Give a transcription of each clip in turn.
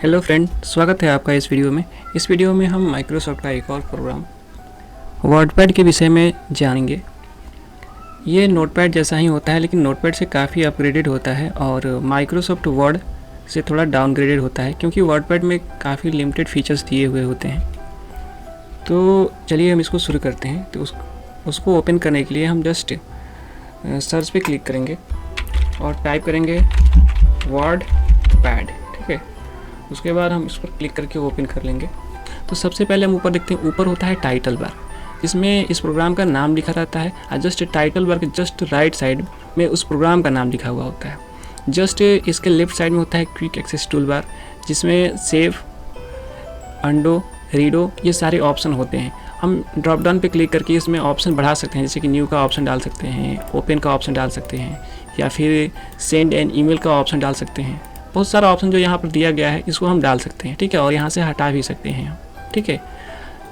Hello friend, स्वागत है आपका इस वीडियो में। इस वीडियो में हम माइक्रोसॉफ्ट का एक और प्रोग्राम वर्डपैड के विषय में जानेंगे। ये नोटपैड जैसा ही होता है, लेकिन नोटपैड से काफ़ी अपग्रेडेड होता है और माइक्रोसॉफ्ट वर्ड से थोड़ा डाउनग्रेडेड होता है, क्योंकि वर्डपैड में काफ़ी लिमिटेड फीचर्स दिए हुए होते हैं। तो चलिए हम इसको शुरू करते हैं। तो उसको ओपन करने के लिए हम जस्ट सर्च पे क्लिक करेंगे और टाइप करेंगे वर्डपैड, ठीक है। उसके बाद हम इस पर क्लिक करके ओपन कर लेंगे। तो सबसे पहले हम ऊपर देखते हैं, ऊपर होता है टाइटल बार, जिसमें इस प्रोग्राम का नाम लिखा रहता है और जस्ट टाइटल बार के जस्ट राइट साइड में उस प्रोग्राम का नाम लिखा हुआ होता है। जस्ट इसके लेफ्ट साइड में होता है क्विक एक्सेस टूल बार, जिसमें सेव, अंडो, रीडो ये सारे ऑप्शन होते हैं। हम ड्रॉप डाउन पे क्लिक करके इसमें ऑप्शन बढ़ा सकते हैं, जैसे कि न्यू का ऑप्शन डाल सकते हैं, ओपन का ऑप्शन डाल सकते हैं, या फिर सेंड एन ईमेल का ऑप्शन डाल सकते हैं। बहुत सारा ऑप्शन जो यहाँ पर दिया गया है इसको हम डाल सकते हैं, ठीक है, और यहाँ से हटा भी सकते हैं हम, ठीक है।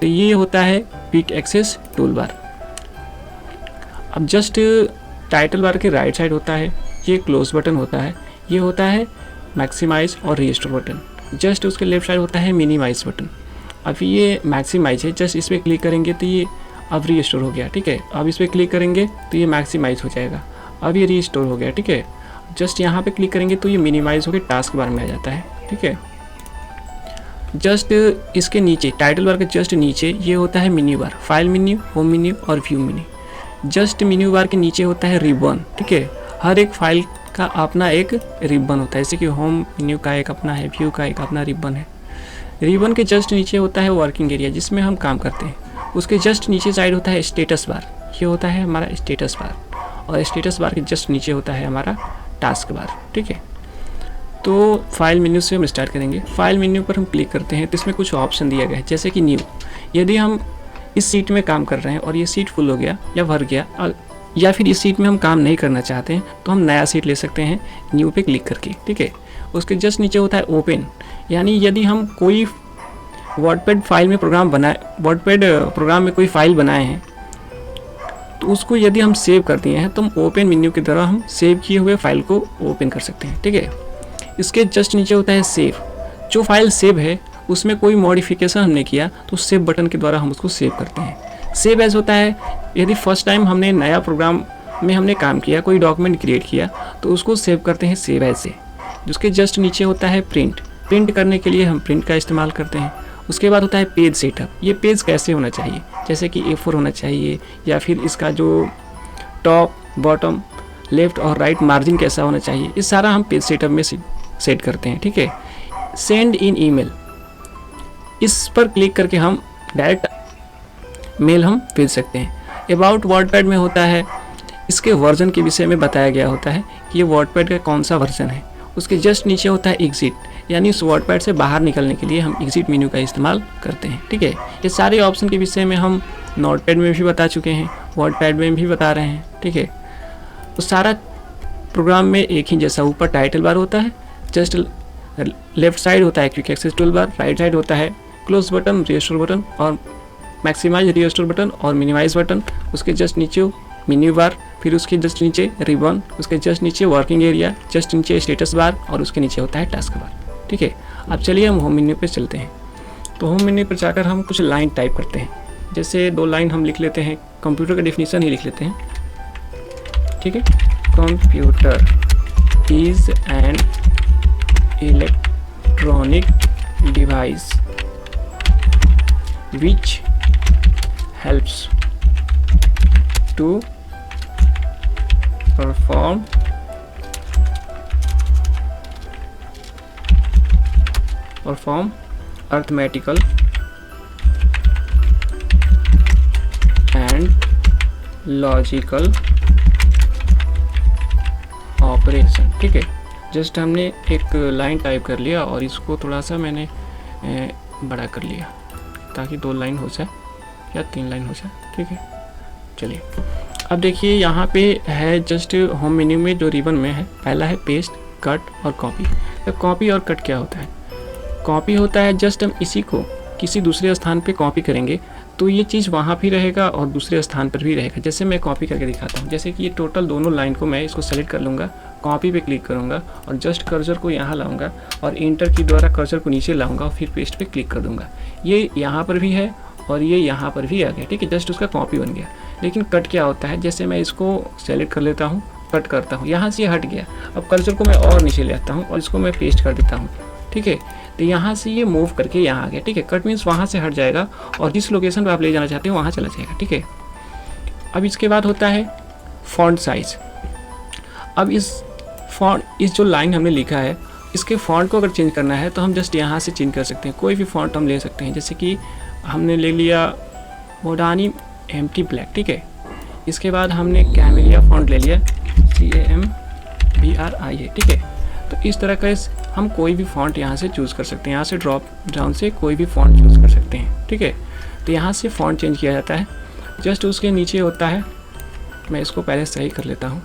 तो ये होता है क्विक एक्सेस टूल बार। अब जस्ट टाइटल बार के राइट साइड होता है ये क्लोज बटन होता है, ये होता है मैक्सिमाइज और रीस्टोर बटन। जस्ट उसके लेफ्ट साइड होता है मिनिमाइज बटन। अब ये मैक्सिमाइज है, जस्ट इस पर क्लिक करेंगे तो ये अब रीस्टोर हो गया, ठीक है। अब इस पर क्लिक करेंगे तो ये मैक्सिमाइज हो जाएगा, अब ये रीस्टोर हो गया, ठीक है। जस्ट यहाँ पे क्लिक करेंगे तो ये मिनिमाइज होकर टास्क बार में आ जाता है, ठीक है। जस्ट इसके नीचे टाइटल बार के जस्ट नीचे ये होता है menu bar, file menu, home menu और view menu. Just menu bar के नीचे होता है रिबन, ठीक है। हर एक फाइल का अपना एक रिबन होता है, जैसे कि होम मेन्यू का एक अपना है, व्यू का एक अपना रिबन है। रिबन के जस्ट नीचे होता है वर्किंग एरिया, जिसमें हम काम करते हैं। उसके जस्ट नीचे साइड होता है स्टेटस बार, ये होता है हमारा स्टेटस बार, और स्टेटस बार के जस्ट नीचे होता है हमारा टास्क बार, ठीक है। तो फाइल मेन्यू से हम स्टार्ट करेंगे। फाइल मेन्यू पर हम क्लिक करते हैं तो इसमें कुछ ऑप्शन दिया गया है, जैसे कि न्यू। यदि हम इस सीट में काम कर रहे हैं और ये सीट फुल हो गया या भर गया, या फिर इस सीट में हम काम नहीं करना चाहते हैं, तो हम नया सीट ले सकते हैं न्यू पे क्लिक करके, ठीक है। उसके जस्ट नीचे होता है ओपन, यानी यदि हम कोई वर्डपैड फाइल में प्रोग्राम बनाए, वर्डपैड प्रोग्राम में कोई फाइल बनाए हैं, तो उसको यदि हम सेव कर दिए हैं तो हम ओपन मेन्यू के द्वारा हम सेव किए हुए फाइल को ओपन कर सकते हैं, ठीक है। इसके जस्ट नीचे होता है सेव। जो फाइल सेव है उसमें कोई मॉडिफिकेशन हमने किया तो सेव बटन के द्वारा हम उसको सेव करते हैं। सेव एज होता है यदि फर्स्ट टाइम हमने नया प्रोग्राम में हमने काम किया, कोई डॉक्यूमेंट क्रिएट किया, तो उसको सेव करते हैं सेव एज से। जिसके जस्ट नीचे होता है प्रिंट। प्रिंट करने के लिए हम प्रिंट का इस्तेमाल करते हैं। उसके बाद होता है पेज सेटअप। ये पेज कैसे होना चाहिए, जैसे कि A4 होना चाहिए, या फिर इसका जो टॉप, बॉटम, लेफ्ट और राइट मार्जिन कैसा होना चाहिए, ये सारा हम पेज सेटअप में सेट करते हैं, ठीक है। सेंड इन ईमेल, इस पर क्लिक करके हम डायरेक्ट मेल हम भेज सकते हैं। अबाउट वर्डपैड में होता है इसके वर्जन के विषय में बताया गया होता है कि ये वर्डपैड का कौन सा वर्जन है। उसके जस्ट नीचे होता है एग्जिट, यानी उस वर्डपैड से बाहर निकलने के लिए हम एग्जिट मेन्यू का इस्तेमाल करते हैं, ठीक है। ये सारे ऑप्शन के विषय में हम नोटपैड में भी बता चुके हैं, वर्डपैड में भी बता रहे हैं, ठीक है। तो सारा प्रोग्राम में एक ही जैसा ऊपर टाइटल बार होता है, जस्ट लेफ्ट साइड होता है quick access tool bar, right side होता है क्लोज बटन, रीस्टोर बटन और मैक्सिमाइज रीस्टोर बटन और मिनिमाइज बटन। उसके जस्ट नीचे मेन्यू बार, फिर उसके जस्ट नीचे रिबन, उसके जस्ट नीचे वर्किंग एरिया, जस्ट नीचे स्टेटस बार और उसके नीचे होता है टास्क बार, ठीक है। अब चलिए हम होम मेन्यू पे चलते हैं। तो होम मेन्यू पर जाकर हम कुछ लाइन टाइप करते हैं, जैसे 2 लाइन हम लिख लेते हैं, कंप्यूटर का डेफिनेशन ही लिख लेते हैं, ठीक है। Computer is an electronic device which helps to perform arithmetical and logical operation, ठीक है। जस्ट हमने एक लाइन टाइप कर लिया और इसको थोड़ा सा मैंने बड़ा कर लिया ताकि 2 लाइन हो जाए या 3 लाइन हो जाए, ठीक है। चलिए अब देखिए यहाँ पे है जस्ट होम मेन्यू में जो रिबन में है, पहला है पेस्ट, कट और कॉपी। तो कॉपी और कट क्या होता है? कॉपी होता है जस्ट हम इसी को किसी दूसरे स्थान पे कॉपी करेंगे तो ये चीज़ वहाँ भी रहेगा और दूसरे स्थान पर भी रहेगा। जैसे मैं कॉपी करके दिखाता हूँ, जैसे कि ये टोटल दोनों लाइन को मैं इसको सेलेक्ट कर लूँगा, कॉपी पे क्लिक करूँगा और जस्ट कर्सर को यहाँ लाऊंगा और इंटर की द्वारा कर्सर को नीचे लाऊंगा और फिर पेस्ट पे क्लिक कर दूँगा। ये यहाँ पर भी है और ये यहाँ पर भी आ गया, ठीक है, जस्ट उसका कॉपी बन गया। लेकिन कट क्या होता है, जैसे मैं इसको सेलेक्ट कर लेता हूँ, कट करता हूँ, यहाँ से हट गया। अब कर्सर को मैं और नीचे ले आता हूँ और इसको मैं पेस्ट कर देता हूँ, ठीक है, तो यहाँ से ये मूव करके यहाँ आ गया, ठीक है। कट मीन्स वहाँ से हट जाएगा और जिस लोकेशन पर आप ले जाना चाहते हो वहाँ चला जाएगा, ठीक है। अब इसके बाद होता है फॉन्ट साइज। अब इस जो लाइन हमने लिखा है इसके फॉन्ट को अगर चेंज करना है तो हम जस्ट यहाँ से चेंज कर सकते हैं, कोई भी फॉन्ट हम ले सकते हैं। जैसे कि हमने ले लिया मोडानी एम्प्टी ब्लैक, ठीक है। इसके बाद हमने कैमेलिया फॉन्ट ले लिया CAMBRIA, ठीक है। तो इस तरह का हम कोई भी फॉन्ट यहाँ से चूज़ कर सकते हैं, यहाँ से ड्रॉप डाउन से कोई भी फॉन्ट चूज़ कर सकते हैं, ठीक है। तो यहाँ से फॉन्ट चेंज किया जाता है। जस्ट उसके नीचे होता है, मैं इसको पहले सही कर लेता हूँ,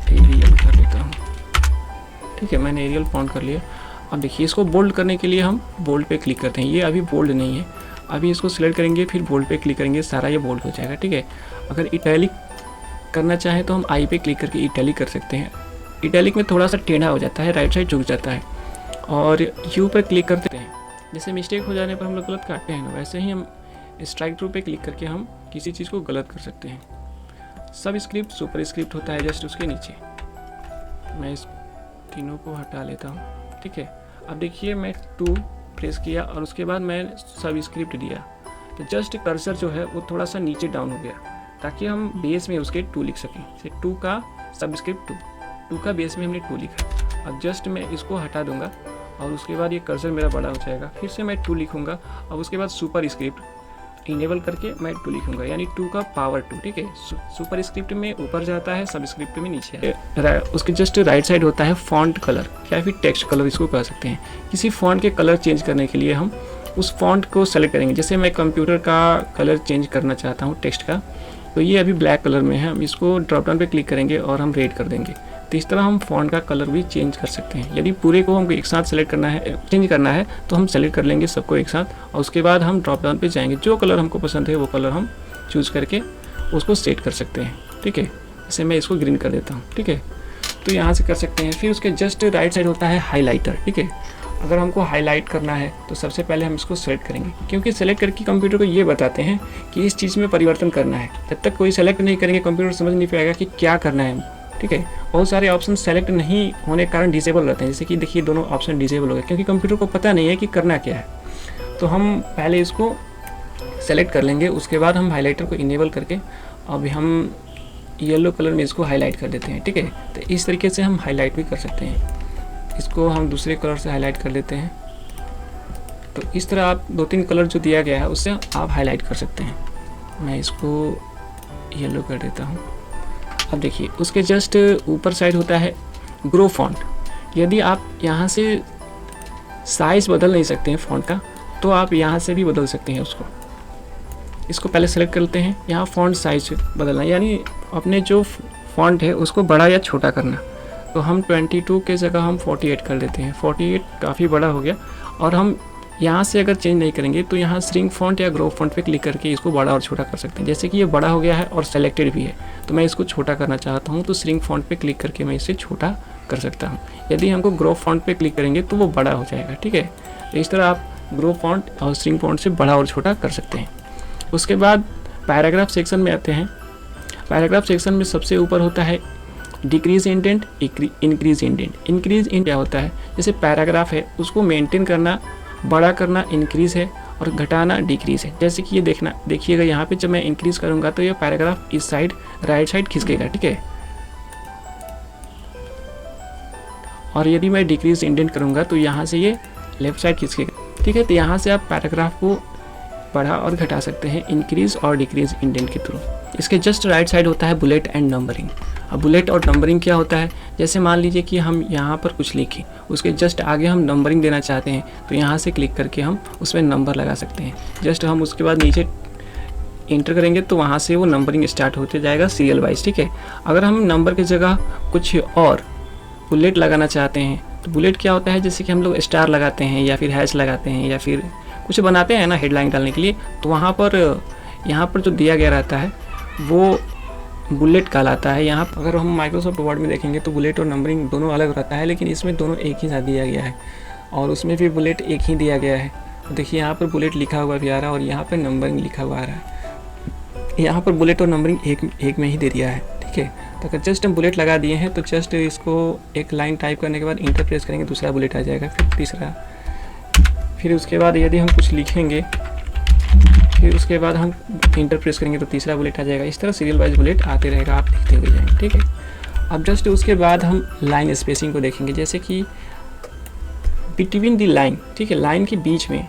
एरियल कर लेता हूँ, ठीक है, मैंने एरियल फॉन्ट कर लिया। अब देखिए इसको बोल्ड करने के लिए हम बोल्ड पे क्लिक करते हैं, ये अभी बोल्ड नहीं है, अभी इसको सिलेक्ट करेंगे फिर बोल्ड पे क्लिक करेंगे, सारा ये बोल्ड हो जाएगा, ठीक है। अगर इटैलिक करना चाहें तो हम आई पे क्लिक करके इटैलिक कर सकते हैं। इटैलिक में थोड़ा सा टेढ़ा हो जाता है, राइट साइड झुक जाता है, और यू पर क्लिक करते हैं, जैसे मिस्टेक हो जाने पर हम लोग गलत काटते हैं ना, वैसे ही हम स्ट्राइक थ्रू पे क्लिक करके हम किसी चीज़ को गलत कर सकते हैं। सब स्क्रिप्ट सुपर स्क्रिप्ट होता है जस्ट उसके नीचे, मैं इस तीनों को हटा लेता हूँ, ठीक है। अब देखिए मैं 2 प्रेस किया और उसके बाद मैं सब स्क्रिप्ट दिया, तो जस्ट कर्सर जो है वो थोड़ा सा नीचे डाउन हो गया ताकि हम बेस में उसके 2 लिख सकें। जैसे 2 का सब स्क्रिप्ट 2 का बेस में हमने 2 लिखा। अब जस्ट मैं इसको हटा दूंगा और उसके बाद ये कर्सर मेरा बड़ा हो जाएगा, फिर से मैं 2 लिखूंगा। अब उसके बाद सुपर स्क्रिप्ट इनेबल करके मैं 2 लिखूंगा, यानी 2 का पावर 2, ठीक है। सुपर स्क्रिप्ट में ऊपर जाता है, सब स्क्रिप्ट में नीचे है। उसके जस्ट राइट साइड होता है फॉन्ट कलर या फिर टेक्स्ट कलर, इसको कह सकते हैं। किसी फॉन्ट के कलर चेंज करने के लिए हम उस फॉन्ट को सेलेक्ट करेंगे। जैसे मैं कंप्यूटर का कलर चेंज करना चाहता हूँ टेक्स्ट का, तो ये अभी ब्लैक कलर में है, हम इसको ड्रॉप डाउन पे क्लिक करेंगे और हम रेड कर देंगे। तो इस तरह हम फॉन्ट का कलर भी चेंज कर सकते हैं। यदि पूरे को हमको एक साथ सेलेक्ट करना है, चेंज करना है, तो हम सेलेक्ट कर लेंगे सबको एक साथ और उसके बाद हम ड्रॉप डाउन पे जाएंगे, जो कलर हमको पसंद है वो कलर हम चूज़ करके उसको सेट कर सकते हैं, ठीक है। जैसे मैं इसको ग्रीन कर देता हूँ, ठीक है, तो यहाँ से कर सकते हैं। फिर उसके जस्ट राइट साइड होता है हाईलाइटर, ठीक है। अगर हमको हाईलाइट करना है तो सबसे पहले हम इसको सेलेक्ट करेंगे, क्योंकि सेलेक्ट करके कंप्यूटर को ये बताते हैं कि इस चीज़ में परिवर्तन करना है। जब तक कोई सेलेक्ट नहीं करेंगे कंप्यूटर समझ नहीं पाएगा कि क्या करना है, ठीक है। बहुत सारे ऑप्शन सेलेक्ट नहीं होने के कारण डिसेबल रहते हैं, जैसे कि देखिए दोनों ऑप्शन डिसेबल हो गए क्योंकि कंप्यूटर को पता नहीं है कि करना क्या है। तो हम पहले इसको सेलेक्ट कर लेंगे, उसके बाद हम हाईलाइटर को इनेबल करके अभी हम येलो कलर में इसको हाईलाइट कर देते हैं, ठीक है। तो इस तरीके से हम हाईलाइट भी कर सकते हैं। इसको हम दूसरे कलर से हाईलाइट कर लेते हैं। तो इस तरह आप 2-3 कलर जो दिया गया है उससे आप हाईलाइट कर सकते हैं। मैं इसको येलो कर देता हूँ। अब देखिए उसके जस्ट ऊपर साइड होता है ग्रो फॉन्ट। यदि आप यहाँ से साइज़ बदल नहीं सकते हैं फॉन्ट का, तो आप यहाँ से भी बदल सकते हैं उसको। इसको पहले सेलेक्ट करते हैं, यहाँ फॉन्ट साइज बदलना, यानी अपने जो फॉन्ट है उसको बड़ा या छोटा करना। तो हम 22 के जगह हम 48 कर देते हैं। 48 काफ़ी बड़ा हो गया। और हम यहाँ से अगर चेंज नहीं करेंगे तो यहाँ श्रिंक फॉन्ट या ग्रो फॉन्ट पे क्लिक करके इसको बड़ा और छोटा कर सकते हैं। जैसे कि ये बड़ा हो गया है और सेलेक्टेड भी है, तो मैं इसको छोटा करना चाहता हूँ, तो श्रिंक फॉन्ट पे क्लिक करके मैं इसे छोटा कर सकता हूँ। यदि हमको ग्रो फॉन्ट पे क्लिक करेंगे तो वो बड़ा हो जाएगा, ठीक है। तो इस तरह आप ग्रो फॉन्ट और श्रिंक फॉन्ट से बड़ा और छोटा कर सकते हैं। उसके बाद पैराग्राफ सेक्शन में आते हैं। पैराग्राफ सेक्शन में सबसे ऊपर होता है decrease indent, increase indent. Increase indent क्या होता है, जैसे पैराग्राफ है उसको मेंटेन करना, बड़ा करना इंक्रीज है और घटाना डिक्रीज है। जैसे कि ये देखिएगा यहाँ पे जब मैं इंक्रीज करूँगा तो ये पैराग्राफ इस साइड राइट साइड खिसकेगा, ठीक है। और यदि मैं डिक्रीज इंडेंट करूँगा तो यहाँ से ये लेफ्ट साइड खिसकेगा, ठीक है। तो यहाँ से आप पैराग्राफ को बढ़ा और घटा सकते हैं इंक्रीज और डिक्रीज इंडेंट के थ्रू। इसके जस्ट राइट साइड होता है बुलेट एंड नंबरिंग। अब बुलेट और नंबरिंग क्या होता है, जैसे मान लीजिए कि हम यहाँ पर कुछ लिखें, उसके जस्ट आगे हम नंबरिंग देना चाहते हैं, तो यहाँ से क्लिक करके हम उसमें नंबर लगा सकते हैं। जस्ट हम उसके बाद नीचे इंटर करेंगे तो वहाँ से वो नंबरिंग स्टार्ट होते जाएगा सीरियल वाइज, ठीक है। अगर हम नंबर की जगह कुछ और बुलेट लगाना चाहते हैं तो बुलेट क्या होता है, जैसे कि हम लोग स्टार लगाते हैं या फिर हैश लगाते हैं या फिर कुछ बनाते हैं ना हेडलाइन डालने के लिए, तो वहाँ पर यहाँ पर जो दिया गया रहता है वो बुलेट कहलाता है। यहाँ अगर हम माइक्रोसॉफ्ट वर्ड में देखेंगे तो बुलेट और नंबरिंग दोनों अलग रहता है, लेकिन इसमें दोनों एक ही साथ दिया गया है और उसमें भी बुलेट एक ही दिया गया है। तो देखिए यहाँ पर बुलेट लिखा हुआ भी आ रहा है और यहाँ पर नंबरिंग लिखा हुआ आ रहा है। यहाँ पर बुलेट और नंबरिंग एक में ही दे दिया है, ठीक है। तो अगर जस्ट हम बुलेट लगा दिए हैं तो जस्ट इसको एक लाइन टाइप करने के बाद इंटर प्रेस करेंगे, दूसरा बुलेट आ जाएगा, फिर तीसरा, फिर उसके बाद यदि हम कुछ लिखेंगे फिर उसके बाद हम इंटर प्रेस करेंगे तो तीसरा बुलेट आ जाएगा। इस तरह सीरियल वाइज बुलेट आते रहेगा, आप लिखते हुए जाएंगे, ठीक है। अब जस्ट उसके बाद हम लाइन स्पेसिंग को देखेंगे, जैसे कि बिटवीन द लाइन, ठीक है, लाइन के बीच में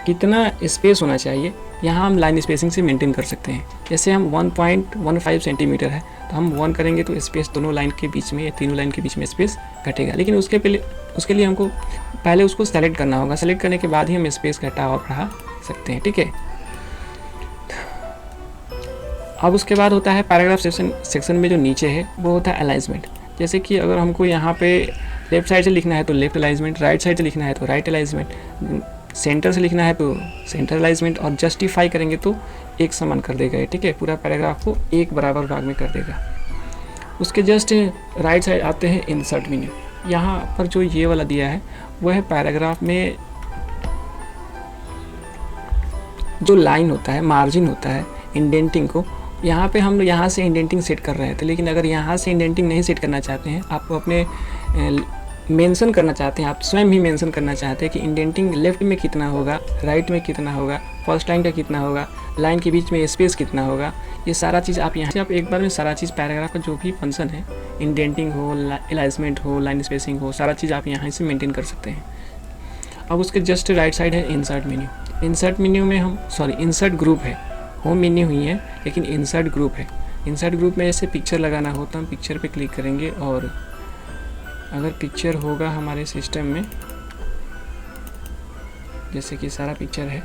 कितना स्पेस होना चाहिए, यहाँ हम लाइन स्पेसिंग से मेंटेन कर सकते हैं। जैसे हम 1.15 सेंटीमीटर है तो हम 1 करेंगे तो स्पेस दोनों लाइन के बीच में या तीनों लाइन के बीच में स्पेस घटेगा, लेकिन उसके लिए हमको पहले उसको सेलेक्ट करना होगा। सेलेक्ट करने के बाद ही हम स्पेस घटा और बढ़ा सकते हैं, ठीक है। अब उसके बाद होता है पैराग्राफ सेक्शन में जो नीचे है वो होता है अलाइनमेंट। जैसे कि अगर हमको यहाँ पे लेफ्ट साइड से लिखना है तो लेफ्ट अलाइनमेंट, राइट साइड से लिखना है तो राइट अलाइनमेंट, सेंटर से लिखना है तो सेंटर अलाइनमेंट, और जस्टिफाई करेंगे तो एक समान कर देगा, ठीक है। पूरा पैराग्राफ को एक बराबर भाग में कर देगा। उसके जस्ट राइट साइड आते हैं इंसर्ट मेन्यू। यहाँ पर जो ये वाला दिया है वह है पैराग्राफ में जो लाइन होता है, मार्जिन होता है, इंडेंटिंग को यहाँ पे हम यहाँ से इंडेंटिंग सेट कर रहे थे, लेकिन अगर यहाँ से इंडेंटिंग नहीं सेट करना चाहते हैं, आप अपने मेंशन करना चाहते हैं, आप स्वयं ही मेंशन करना चाहते हैं कि इंडेंटिंग लेफ्ट में कितना होगा, राइट में कितना होगा, फर्स्ट लाइन का कितना होगा, लाइन के बीच में स्पेस कितना होगा, ये सारा चीज़ आप यहाँ से आप एक बार में सारा चीज़ पैराग्राफ का जो भी फंक्शन है, इंडेंटिंग हो, अलाइनमेंट हो, लाइन स्पेसिंग हो, सारा चीज़ आप यहाँ से मेंटेन कर सकते हैं। अब उसके जस्ट राइट साइड है इंसर्ट मेन्यू। इंसर्ट मेन्यू में हम इंसर्ट ग्रुप है, होम मेन्यू हुई है लेकिन इंसर्ट ग्रुप है। इंसर्ट ग्रुप में जैसे पिक्चर लगाना हो तो हम पिक्चर पे क्लिक करेंगे, और अगर पिक्चर होगा हमारे सिस्टम में, जैसे कि सारा पिक्चर है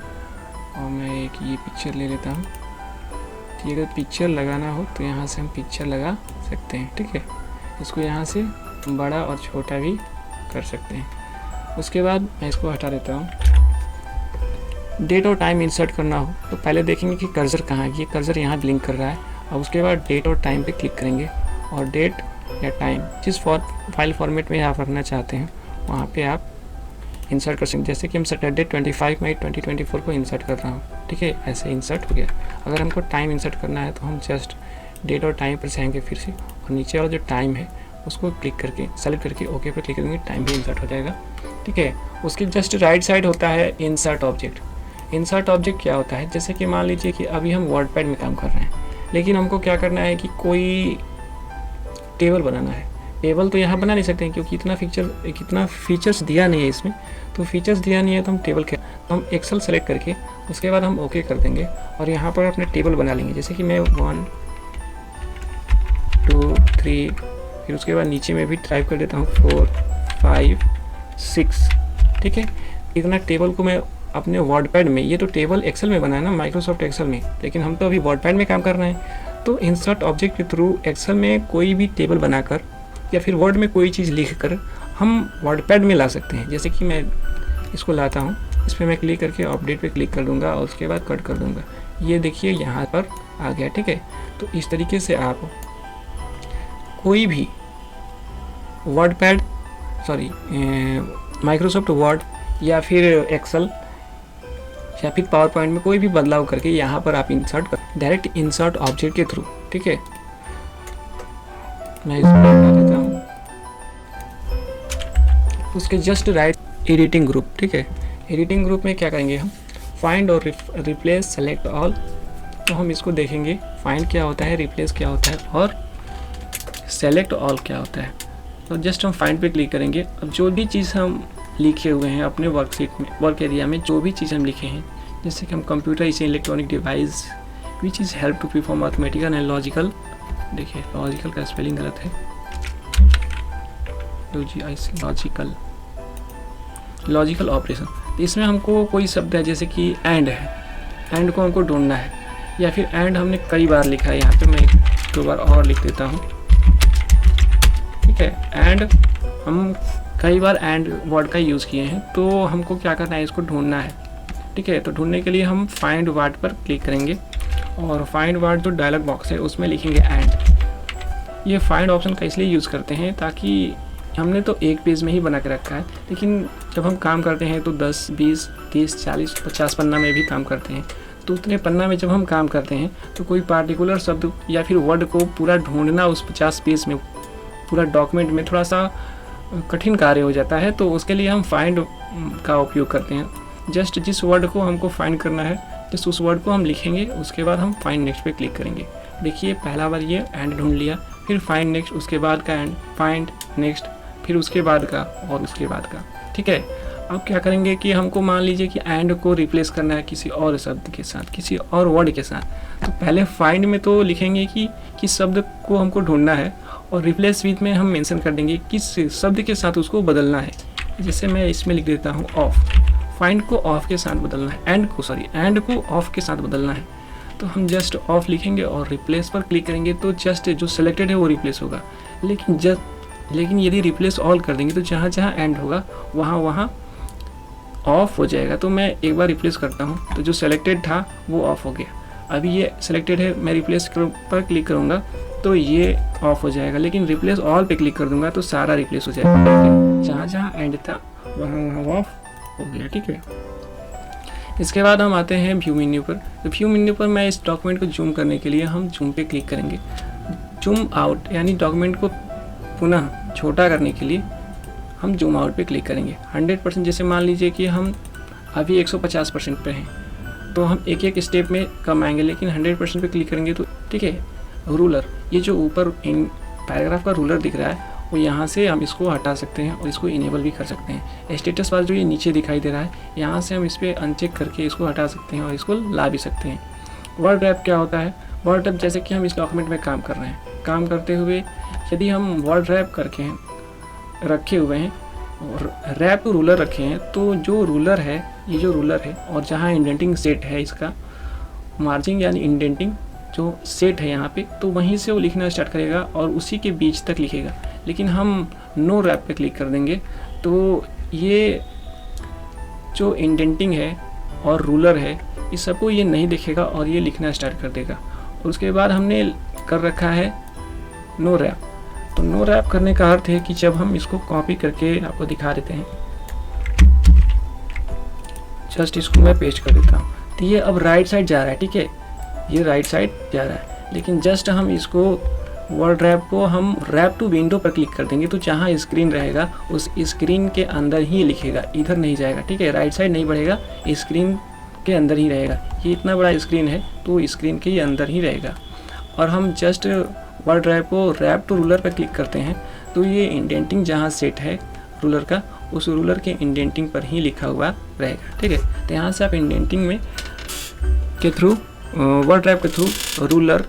और मैं एक ये पिक्चर ले लेता हूँ, तो अगर पिक्चर लगाना हो तो यहाँ से हम पिक्चर लगा सकते हैं, ठीक है। इसको यहाँ से बड़ा और छोटा भी कर सकते हैं। उसके बाद मैं इसको हटा देता हूँ। डेट और टाइम इंसर्ट करना हो तो पहले देखेंगे कि कर्सर कहाँ है, ये कर्सर यहाँ ब्लिंक कर रहा है। और उसके बाद डेट और टाइम पे क्लिक करेंगे, और डेट या टाइम जिस फाइल फॉर्मेट में आप रखना चाहते हैं वहाँ पे आप इंसर्ट कर सकते हैं। जैसे कि हम सैटरडे 25 मई 2024 को इंसर्ट कर रहा हूँ, ठीक है, ऐसे इंसर्ट हो गया। अगर हमको टाइम इंसर्ट करना है तो हम जस्ट डेट और टाइम पर जाएंगे फिर से, और नीचे वाला जो टाइम है उसको क्लिक करके सेलेक्ट करके ओके पर क्लिक करेंगे, टाइम भी इंसर्ट हो जाएगा, ठीक है। उसकी जस्ट राइट साइड होता है इंसर्ट ऑब्जेक्ट। इंसर्ट ऑब्जेक्ट क्या होता है, जैसे कि मान लीजिए कि अभी हम वर्डपैड में काम कर रहे हैं, लेकिन हमको क्या करना है कि कोई टेबल बनाना है। टेबल तो यहाँ बना नहीं सकते हैं क्योंकि इतना फीचर्स दिया नहीं है इसमें, तो फीचर्स दिया नहीं है तो हम टेबल के तो हम एक्सेल सेलेक्ट करके उसके बाद हम ओके कर देंगे और यहाँ पर अपने टेबल बना लेंगे। जैसे कि मैं 1 2 3, फिर उसके बाद नीचे में भी टाइप कर देता हूँ 4 5 6, ठीक है। इतना टेबल को मैं अपने वर्डपैड में, ये तो टेबल एक्सेल में बना है ना माइक्रोसॉफ्ट एक्सेल में, लेकिन हम तो अभी वर्डपैड में काम कर रहे हैं, तो इंसर्ट ऑब्जेक्ट के थ्रू एक्सेल में कोई भी टेबल बनाकर या फिर वर्ड में कोई चीज़ लिख कर हम वर्डपैड में ला सकते हैं। जैसे कि मैं इसको लाता हूँ, इस पर मैं क्लिक करके अपडेट पे क्लिक कर दूँगा और उसके बाद कट कर दूँगा, ये देखिए यहाँ पर आ गया, ठीक है। तो इस तरीके से आप कोई भी माइक्रोसॉफ्ट वर्ड या फिर एक्सेल या फिर पावर पॉइंट में कोई भी बदलाव करके यहाँ पर आप इंसर्ट कर, डायरेक्ट इंसर्ट ऑब्जेक्ट के थ्रू, ठीक है। मैं इसको हटा देता हूँ। उसके जस्ट राइट एडिटिंग ग्रुप, ठीक है। एडिटिंग ग्रुप में क्या करेंगे हम, फाइंड और रिप्लेस सेलेक्ट ऑल। तो हम इसको देखेंगे फाइंड क्या होता है, रिप्लेस क्या होता है और सेलेक्ट ऑल क्या होता है। तो जस्ट हम फाइंड पे क्लिक करेंगे। अब जो भी चीज़ हम लिखे हुए हैं अपने वर्कशीट में, वर्क एरिया में जो भी चीज़ हम लिखे हैं, जैसे कि हम computer is electronic device which is help to perform mathematical and logical, देखिए लॉजिकल का स्पेलिंग गलत है, लॉजिकल ऑपरेशन। इसमें हमको कोई शब्द है जैसे कि एंड है, एंड को हमको ढूंढना है, या फिर एंड हमने कई बार लिखा है, यहाँ पे मैं 2 बार और लिख देता हूँ, ठीक है। एंड हम कई बार एंड वर्ड का यूज़ किए हैं, तो हमको क्या करना है, इसको ढूंढना है। ठीक है, तो ढूंढने के लिए हम फाइंड वर्ड पर क्लिक करेंगे और फाइंड वर्ड जो डायलॉग बॉक्स है उसमें लिखेंगे एंड। ये फाइंड ऑप्शन का इसलिए यूज़ करते हैं ताकि हमने तो एक पेज में ही बना के रखा है, लेकिन जब हम काम करते हैं तो 10, 20, 30, 40, 50 पन्ना में भी काम करते हैं। तो उतने पन्ना में जब हम काम करते हैं तो कोई पार्टिकुलर शब्द या फिर वर्ड को पूरा ढूंढना उस 50 पेज में, पूरा डॉक्यूमेंट में थोड़ा सा कठिन कार्य हो जाता है। तो उसके लिए हम फाइंड का उपयोग करते हैं। जस्ट जिस वर्ड को हमको फाइंड करना है, जस्ट उस वर्ड को हम लिखेंगे, उसके बाद हम फाइंड नेक्स्ट पे क्लिक करेंगे। देखिए पहला बार ये एंड ढूंढ लिया, फिर फाइंड नेक्स्ट, उसके बाद का एंड, फाइंड नेक्स्ट, फिर उसके बाद का और उसके बाद का। ठीक है, अब क्या करेंगे कि हमको मान लीजिए कि एंड को रिप्लेस करना है किसी और शब्द के साथ, किसी और वर्ड के साथ। तो पहले फाइंड में तो लिखेंगे कि किस शब्द को हमको ढूंढना है, और रिप्लेस विथ में हम मेंशन कर देंगे किस शब्द के साथ उसको बदलना है। जैसे मैं इसमें लिख देता हूँ ऑफ, फाइंड को ऑफ के साथ बदलना है, एंड को ऑफ के साथ बदलना है। तो हम जस्ट ऑफ लिखेंगे और रिप्लेस पर क्लिक करेंगे तो जस्ट जो सिलेक्टेड है वो रिप्लेस होगा। लेकिन यदि रिप्लेस ऑल कर देंगे तो जहाँ जहाँ एंड होगा वहाँ ऑफ हो जाएगा। तो मैं एक बार रिप्लेस करता हूँ, तो जो सिलेक्टेड था वो ऑफ हो गया। अभी ये सिलेक्टेड है, मैं रिप्लेस पर क्लिक करूँगा तो ये ऑफ हो जाएगा, लेकिन रिप्लेस ऑल पे क्लिक कर दूंगा तो सारा रिप्लेस हो जाएगा। जहाँ जहाँ एंड था वहाँ ऑफ हो गया। ठीक है, इसके बाद हम आते हैं व्यू मेन्यू पर। तो व्यू मेन्यू पर मैं इस डॉक्यूमेंट को जूम करने के लिए हम जूम पे क्लिक करेंगे। जूम आउट यानी डॉक्यूमेंट को पुनः छोटा करने के लिए हम जूम आउट पे क्लिक करेंगे। 100%, जैसे मान लीजिए कि हम अभी 150% पे हैं तो हम एक एक स्टेप में कम आएंगे, लेकिन 100% पे क्लिक करेंगे तो ठीक है। रूलर, ये जो ऊपर इन पैराग्राफ का रूलर दिख रहा है वो यहाँ से हम इसको हटा सकते हैं और इसको इनेबल भी कर सकते हैं। स्टेटस बार जो ये नीचे दिखाई दे रहा है, यहाँ से हम इस पर अनचेक करके इसको हटा सकते हैं और इसको ला भी सकते हैं। वर्ड रैप क्या होता है? वर्ड रैप जैसे कि हम इस डॉक्यूमेंट में काम कर रहे हैं, काम करते हुए यदि हम वर्ड रैप करके रखे हुए हैं और रैप रूलर रखे हैं, तो जो रूलर है, ये जो रूलर है और जहाँ इंडेंटिंग सेट है, इसका मार्जिंग यानी इंडेंटिंग जो सेट है यहाँ पे, तो वहीं से वो लिखना स्टार्ट करेगा और उसी के बीच तक लिखेगा। लेकिन हम नो रैप पे क्लिक कर देंगे तो ये जो इंडेंटिंग है और रूलर है इस सबको ये नहीं दिखेगा और ये लिखना स्टार्ट कर देगा। और उसके बाद हमने कर रखा है नो रैप। तो नो रैप करने का अर्थ है कि जब हम इसको कॉपी करके आपको दिखा देते हैं, जस्ट इसको मैं पेस्ट कर देता हूँ, तो ये अब राइट साइड जा रहा है। ठीक है, ये राइट साइड जा रहा है, लेकिन जस्ट हम इसको वर्ड रैप को हम रैप टू विंडो पर क्लिक कर देंगे तो जहाँ स्क्रीन रहेगा उस स्क्रीन के अंदर ही लिखेगा, इधर नहीं जाएगा। ठीक है, राइट साइड नहीं बढ़ेगा, स्क्रीन के अंदर ही रहेगा। ये इतना बड़ा स्क्रीन है तो स्क्रीन के अंदर ही रहेगा। और हम जस्ट वर्ड रैप को रैप टू रूलर पर क्लिक करते हैं तो ये इंडेंटिंग जहाँ सेट है रूलर का, उस रूलर के इंडेंटिंग पर ही लिखा हुआ रहेगा। ठीक है, तो यहाँ से आप इंडेंटिंग में के थ्रू वर्ड रैप के थ्रू रूलर,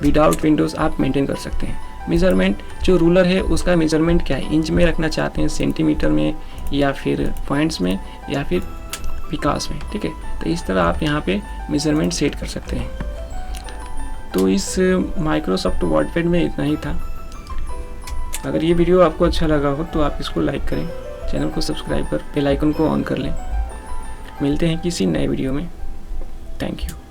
विदाउट विंडोज़ आप मेंटेन कर सकते हैं। मेज़रमेंट, जो रूलर है उसका मेज़रमेंट क्या है, इंच में रखना चाहते हैं, सेंटीमीटर में, या फिर पॉइंट्स में, या फिर विकास में। ठीक है, तो इस तरह आप यहाँ पे मेज़रमेंट सेट कर सकते हैं। तो इस माइक्रोसॉफ्ट वर्डपैड में इतना ही था। अगर ये वीडियो आपको अच्छा लगा हो तो आप इसको लाइक करें, चैनल को सब्सक्राइब कर बेल आइकन को ऑन कर लें। मिलते हैं किसी नए वीडियो में। Thank you.